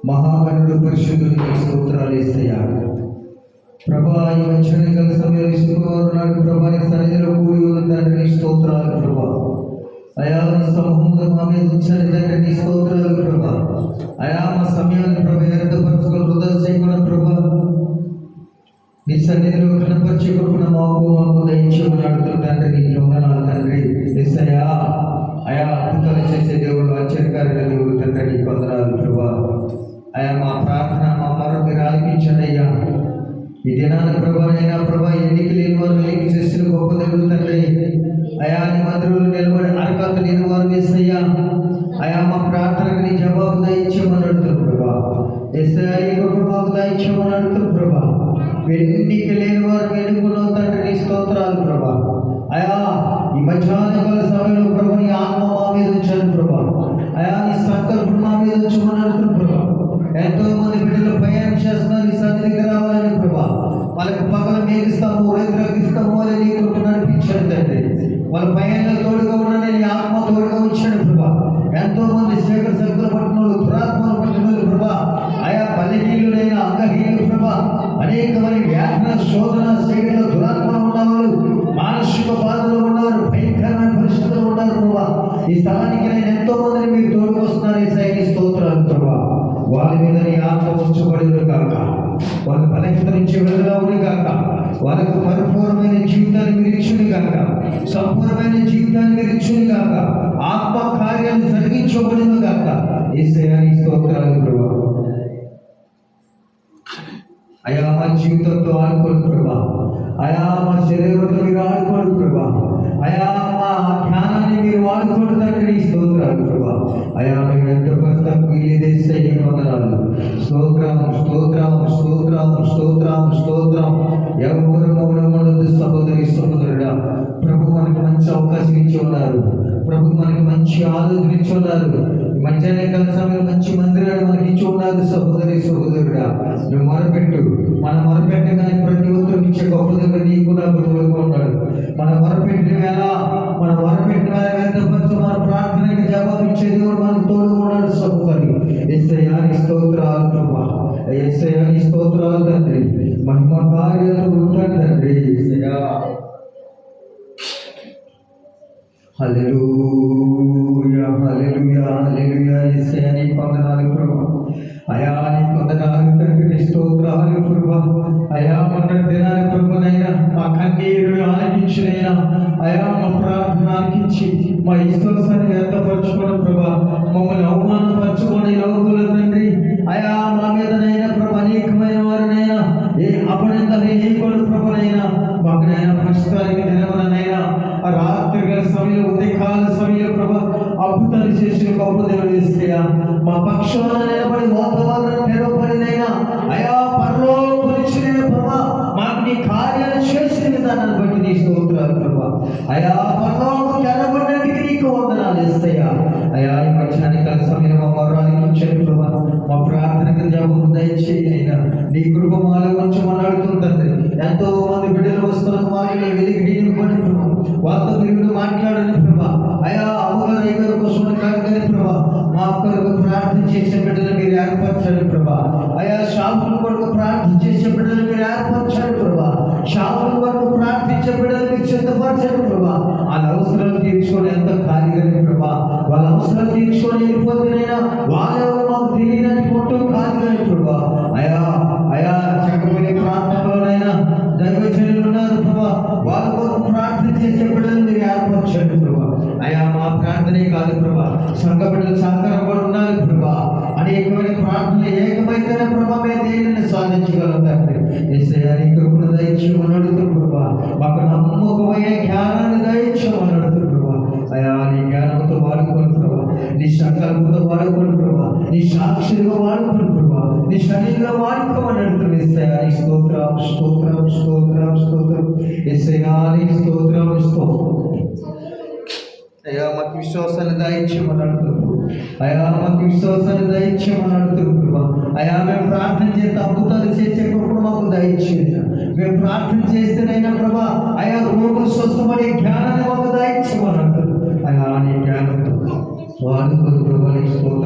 మహాగణుడు పరిశుద్ధుడికి స్తోత్రాలు యేసయ్యా. ప్రభా, ఈ మంచి గల సమయంలో శుక్రవారం ప్రభా నీ సన్నిధిలో కూడి ఉన్న తండ్రి నీ స్తోత్రాలు ప్రభా. అయా నీ సమూహంలో మా మీద ఉంచని తండ్రి నీ స్తోత్రాలు ప్రభా. అయా మా సమయాన్ని ప్రభా వ్యర్థపరచుకొని వృధా చేయకుండా ప్రభా నీ సన్నిధిలో కనపరచుకున్న మాకు దయించమని అడుగుతుంటే నీ వందనాలు తండ్రి యేసయ్యా. అయా అద్భుతాలు చేసే దేవుడు, ఆశ్చర్యకారుల దేవుడు తండ్రి నీకు వందనాలు ప్రభా. అయా మా ప్రార్థన మా మరో మీరు ఆలకించండి అయ్యా. ఈ దినాన ప్రభానైనా ప్రభా ఎన్నిక లేని వారు ఎన్నిక చేసిన గొప్ప దేవుడు తండ్రి. అయా నీ మందిరంలో నిలబడి అర్హత లేని వారు యేసయ్యా. అయా మా ప్రార్థనకు నీ జవాబు దయించమని అడుగుతారు ప్రభా. యేసయ్యా ఈ గొప్ప మాకు దయించమని అడుగుతారు ప్రభా. ఎన్నిక లేని వారు ఎన్నుకున్నావు తండ్రి నీ స్తోత్రాలు ప్రభా. అయా ఈ మధ్యాహ్నకాల సమయంలో ప్రభు నీ ఆత్మ మా మీద ఉంచాను ప్రభా. అయా నీ సంకల్పం మా మీద ఉంచమని అడుగుతారు ప్రభా. ఎంతో మంది బిడ్డలు ప్రయాణం చేస్తున్నారు నీ సన్నిధికి రావాలని ప్రభా. వాళ్ళకి పగల మేగిస్తాము, రైతులకు ఇస్తాము అని నీ కొరకు నడిపించాడు తండ్రి. వాళ్ళ ప్రయాణంలో తోడుగా ఉన్నాను నీ ఆత్మ తోడుగా ఉంచాడు ప్రభా. ఎంతో మంది శేఖర శక్తులు పట్టినోళ్ళు, దురాత్మలు పట్టినోళ్ళు ప్రభా. ఆయా బలహీనులైన అంగహీనులు ప్రభా. అనేక మంది వ్యాధన శోధన శైలిలో దురాత్మలు ఉన్నవాళ్ళు, మానసిక బాధలు ఉన్నవారు, భయంకరమైన పరిస్థితులు ఉన్నారు ప్రభా. ఈ స్థలానికి నేను ఎంతో మందిని మీరు తోడుకు వస్తున్నారు ఈ సైని స్తోత్రాలు ప్రభా. వారి మీద నీ ఆత్మ ఉంచబడిను కాక, వాళ్ళ బలహీనత నుంచి విడుదలవును కాక, వాళ్ళకు పరిపూర్ణమైన జీవితాన్ని నిరీక్షుని కాక, సంపూర్ణమైన జీవితాన్ని నిరీక్షుని కాక, ఆత్మ కార్యాన్ని జరిగించబడిను కాక. యేసయ్యా నీ స్తోత్రాలు ప్రభా. అయా మా జీవితంతో ఆడుకోడు ప్రభా. అయా మా శరీరంతో మీరు ఆడుకోడు ప్రభా. అయా మా జ్ఞానాన్ని మీరు వాడుకోడు తండ్రి నీ స్తోత్రాలు ప్రభా. అయా మేము ఎంత ప్రస్తుతం వీలేదేసే వందనాలు. స్తోత్రం స్తోత్రం స్తోత్రం స్తోత్రం స్తోత్రం. ఎవరు మౌనముండదు సహోదరి సహోదరుడా. ప్రభు మనకు మంచి అవకాశం ఇచ్చి ఉన్నారు. ప్రభు మనకు మంచి ఆలోచన ఇచ్చి ఉన్నారు. మధ్యాహ్న కాల సమయం మంచి మందిరాలు మనకి ఇచ్చి ఉన్నారు సహోదరి సహోదరుడా. నువ్వు మొరపెట్టు. మన మొరపెట్టగానే ప్రతి ఒక్కరికి ఇచ్చే గొప్ప దగ్గర నీకు నాకు తోడుగా ఉన్నాడు. మన మొరపెట్టిన వేళ వ్యర్థపరచు మన ప్రార్థనకి జవాబు ఇచ్చే దేవుడు మనకు తోడుగా ఉన్నాడు సహోదరి. యేసయ్యా నీ స్తోత్రాలు ప్రభా. యేసయ్యా నీ స్తోత్రాలు తండ్రి. మహిమ కార్యాలు ఉంటాడు తండ్రి. యేసయ్యా హల్లెలూయా హల్లెలూయా హల్లెలూయా. యేసయ్యా నీ వందనాలు ప్రభా. అయా నీ వందనాలు తండ్రి నీ స్తోత్రాలు ప్రభా. అయా మొన్నటి దినాన్ని ప్రభునైనా మా కన్నీరు ఆలకించినైనా అయా మా ప్రార్థన ఆలకించి మా విశ్వాసాన్ని వ్యర్థపరచుకోవడం ప్రభా. మమ్మల్ని అవమానపరచుకోని లోకుల తండ్రి. అయా మా మీదనైనా ప్రభు అనేకమైన వారినైనా ఏ అపనిందలు ఏ కొడు ప్రభునైనా మాకునైనా ప్రస్తుతానికి దినమునైనా రాత్రి సమయంలో ఉదయకాల సమయంలో ప్రభా అద్భుతాలు చేసిన గొప్ప దేవుడు యేసయ్యా. మా పక్షాన నిలబడి వాతావరణం తెరవబడినైనా అయా పరలోకనిచ్చిన ప్రభా మాకు నీ కార్యాలు చేసిన విధానాన్ని బట్టి నీ స్తోత్రాలు ప్రభా. అయా పరలోకం తెరవబడినట్టుగా నీకు వందనాలు యేసయ్యా. అయా ఈ మధ్యాహ్నకాల సమయంలో మా మరణానికి ఇచ్చాను ప్రభా. మా ప్రార్థనకు జవాబు దయచేయైనా నీ కృప మాలో ఉంచమని అడుగుతుంటుంది. ఎంతో మంది బిడ్డలు వస్తున్న మాటలు వెలిగి పడి ప్రభా వాళ్ళతో మీరు మాట్లాడని ప్రభా. అయా అమ్మగారు ఎగరు కోసం కాదు ప్రభా. మా కొరకు ప్రార్థన చేసే బిడ్డలు మీరు ఏర్పరచండి ప్రభా. అయా షాపుల కొరకు ప్రార్థన చేసే బిడ్డలు మీరు ఏర్పరచండి ప్రభా. షాపుల కొరకు ప్రార్థించే బిడ్డలు మీరు సిద్ధపరచండి ప్రభా. వాళ్ళ అవసరాలు తీర్చుకొని ఎంత ఖాళీగానే ప్రభా. వాళ్ళ అవసరాలు తీర్చుకొని వెళ్ళిపోతున్నాయినా వాళ్ళెవరు మాకు తెలియనట్టు మొత్తం ఖాళీగానే ప్రభా. అయా అయా చక్కని ప్రాంతంలోనైనా దైవజనులు ఉన్నారు ప్రభా. వాళ్ళ కొరకు ప్రార్థన చేసే బిడ్డలు మీరు ఏర్పరచండి ప్రభా. అయా మా ప్రార్థనే కాదు ప్రభా, సంఘ బిడ్డలు సంఘం కూడా ఉండాలి ప్రభా. అనేకమైన ప్రార్థనలు ఏకమైతేనే ప్రభా మేము దేనిని సాధించగలం తండ్రి. యేసయ్యా నీ కృపను దయచేయమని అడుగుతారు ప్రభా. మాకు నమ్మకమైన జ్ఞానాన్ని దయచేయమని అడుగుతారు ప్రభా. అయా నీ జ్ఞానంతో వాడుకోండి ప్రభా. నీ సంకల్పంతో వాడుకోండి ప్రభా. నీ సాక్షిగా వాడుకోండి ప్రభా. నీ శరీరంలో వాడుకోమని అడుగుతారు. యేసయ్యా నీ స్తోత్రం స్తోత్రం స్తోత్రం స్తోత్రం. యేసయ్యా నీ స్తోత్రం స్తోత్రం. అయా మాకు విశ్వాసాన్ని దయచేయమని అడుగుతారు. అయా మాకు విశ్వాసాన్ని దయచేయమని అడుగుతారు ప్రభా. అయా మేము ప్రార్థన చేస్తే అద్భుతాలు చేసే కృపను మాకు దయచేయండి. మేము ప్రార్థన చేస్తేనైనా ప్రభా అయా రోగులు స్వస్థపడే జ్ఞానాన్ని మాకు దయచేయమని అడుగుతారు. అయా నీ జ్ఞానంతో వాడుకోరు ప్రభా.